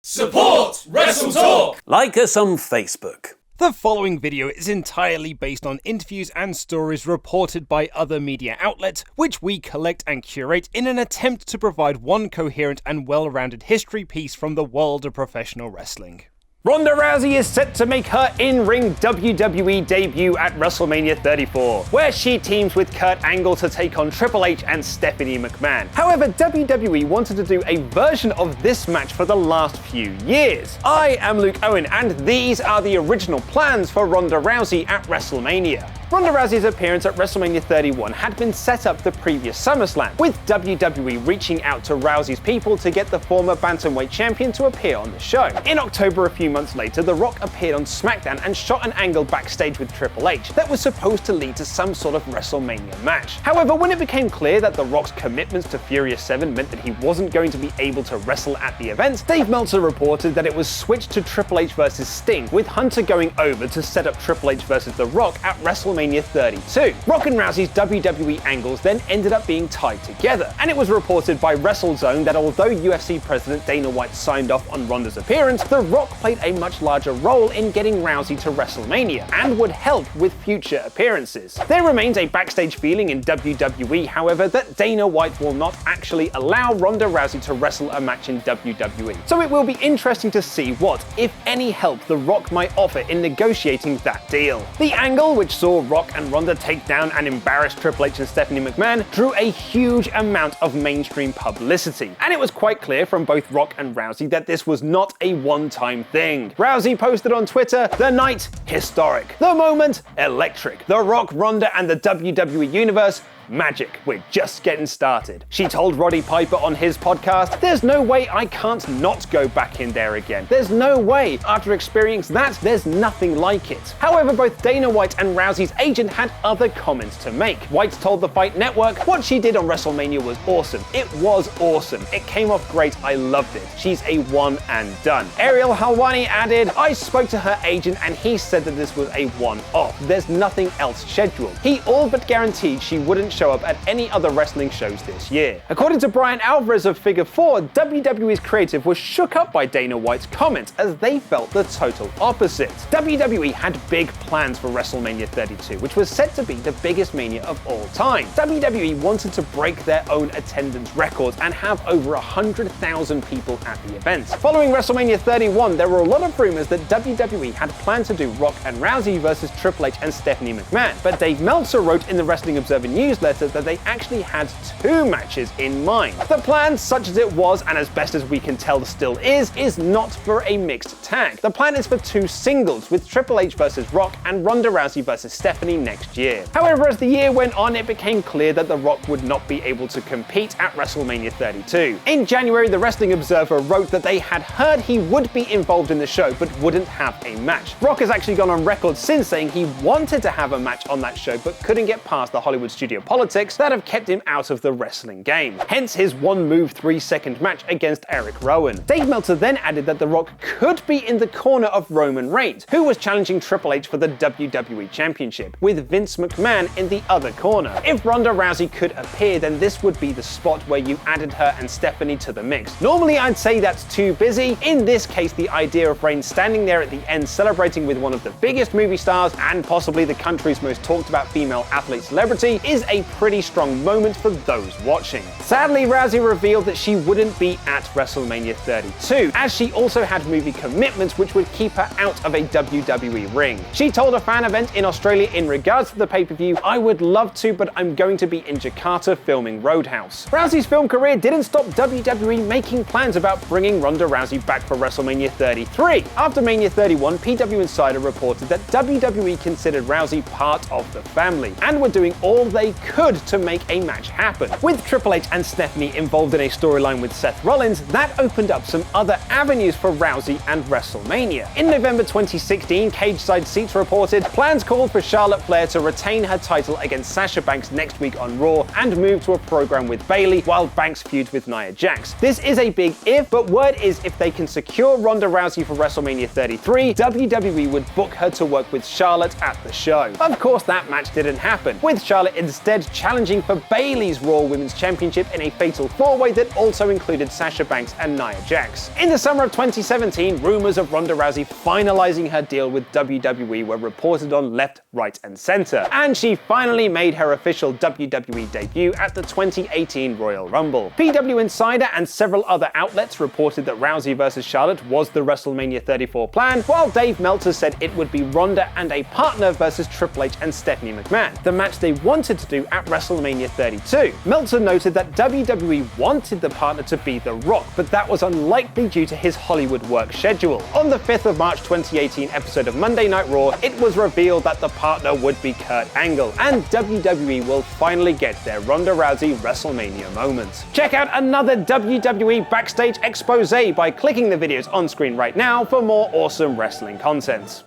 Support WrestleTalk! Like us on Facebook. The following video is entirely based on interviews and stories reported by other media outlets, which we collect and curate in an attempt to provide one coherent and well-rounded history piece from the world of professional wrestling. Ronda Rousey is set to make her in-ring WWE debut at WrestleMania 34, where she teams with Kurt Angle to take on Triple H and Stephanie McMahon. However, WWE wanted to do a version of this match for the last few years. I am Luke Owen, and these are the original plans for Ronda Rousey at WrestleMania. Ronda Rousey's appearance at WrestleMania 31 had been set up the previous SummerSlam, with WWE reaching out to Rousey's people to get the former bantamweight champion to appear on the show. In October, a few months later, The Rock appeared on SmackDown and shot an angle backstage with Triple H that was supposed to lead to some sort of WrestleMania match. However, when it became clear that The Rock's commitments to Furious 7 meant that he wasn't going to be able to wrestle at the event, Dave Meltzer reported that it was switched to Triple H vs. Sting, with Hunter going over to set up Triple H vs. The Rock at WrestleMania 32. Rock and Rousey's WWE angles then ended up being tied together, and it was reported by WrestleZone that although UFC President Dana White signed off on Ronda's appearance, The Rock played a much larger role in getting Rousey to WrestleMania, and would help with future appearances. There remains a backstage feeling in WWE, however, that Dana White will not actually allow Ronda Rousey to wrestle a match in WWE. So it will be interesting to see what, if any, help The Rock might offer in negotiating that deal. The angle, which saw Rock and Ronda take down and embarrass Triple H and Stephanie McMahon, drew a huge amount of mainstream publicity, and it was quite clear from both Rock and Rousey that this was not a one-time thing. Rousey posted on Twitter, "The night, historic. The moment, electric. The Rock, Ronda, and the WWE Universe, magic. We're just getting started." She told Roddy Piper on his podcast, "There's no way I can't not go back in there again. There's no way. After experiencing that, there's nothing like it." However, both Dana White and Rousey's agent had other comments to make. White told the Fight Network, "What she did on WrestleMania was awesome. It was awesome. It came off great. I loved it. She's a one and done." Ariel Helwani added, "I spoke to her agent and he said that this was a one-off. There's nothing else scheduled. He all but guaranteed she wouldn't show up at any other wrestling shows this year." According to Brian Alvarez of Figure 4, WWE's creative was shook up by Dana White's comments, as they felt the total opposite. WWE had big plans for WrestleMania 32, which was set to be the biggest mania of all time. WWE wanted to break their own attendance records and have over 100,000 people at the event. Following WrestleMania 31, there were a lot of rumors that WWE had planned to do Rock and Rousey versus Triple H and Stephanie McMahon, but Dave Meltzer wrote in the Wrestling Observer newsletter that they actually had two matches in mind. The plan, such as it was and as best as we can tell still is not for a mixed tag. The plan is for two singles, with Triple H versus Rock and Ronda Rousey versus Stephanie next year. However, as the year went on, it became clear that The Rock would not be able to compete at WrestleMania 32. In January, the Wrestling Observer wrote that they had heard he would be involved in the show but wouldn't have a match. Rock has actually gone on record since saying he wanted to have a match on that show but couldn't get past the Hollywood studio politics that have kept him out of the wrestling game. Hence his one-move 3-second match against Eric Rowan. Dave Meltzer then added that The Rock could be in the corner of Roman Reigns, who was challenging Triple H for the WWE Championship, with Vince McMahon in the other corner. If Ronda Rousey could appear, then this would be the spot where you added her and Stephanie to the mix. Normally I'd say that's too busy. In this case, the idea of Reigns standing there at the end celebrating with one of the biggest movie stars and possibly the country's most talked about female athlete celebrity is a pretty strong moment for those watching. Sadly, Rousey revealed that she wouldn't be at WrestleMania 32, as she also had movie commitments which would keep her out of a WWE ring. She told a fan event in Australia in regards to the pay-per-view, "I would love to, but I'm going to be in Jakarta filming Roadhouse." Rousey's film career didn't stop WWE making plans about bringing Ronda Rousey back for WrestleMania 33. After Mania 31, PW Insider reported that WWE considered Rousey part of the family and were doing all they could to make a match happen. With Triple H and Stephanie involved in a storyline with Seth Rollins, that opened up some other avenues for Rousey and WrestleMania. In November 2016, Cage Side Seats reported plans called for Charlotte Flair to retain her title against Sasha Banks next week on Raw and move to a program with Bayley while Banks feuds with Nia Jax. This is a big if, but word is if they can secure Ronda Rousey for WrestleMania 33, WWE would book her to work with Charlotte at the show. Of course, that match didn't happen, with Charlotte instead instead challenging for Bayley's Raw Women's Championship in a fatal four-way that also included Sasha Banks and Nia Jax. In the summer of 2017, rumors of Ronda Rousey finalizing her deal with WWE were reported on left, right, and center, and she finally made her official WWE debut at the 2018 Royal Rumble. PW Insider and several other outlets reported that Rousey vs. Charlotte was the WrestleMania 34 plan, while Dave Meltzer said it would be Ronda and a partner versus Triple H and Stephanie McMahon, the match they wanted to do at WrestleMania 32. Meltzer noted that WWE wanted the partner to be The Rock, but that was unlikely due to his Hollywood work schedule. On the 5th of March 2018 episode of Monday Night Raw, it was revealed that the partner would be Kurt Angle, and WWE will finally get their Ronda Rousey WrestleMania moment. Check out another WWE Backstage Expose by clicking the videos on screen right now for more awesome wrestling content.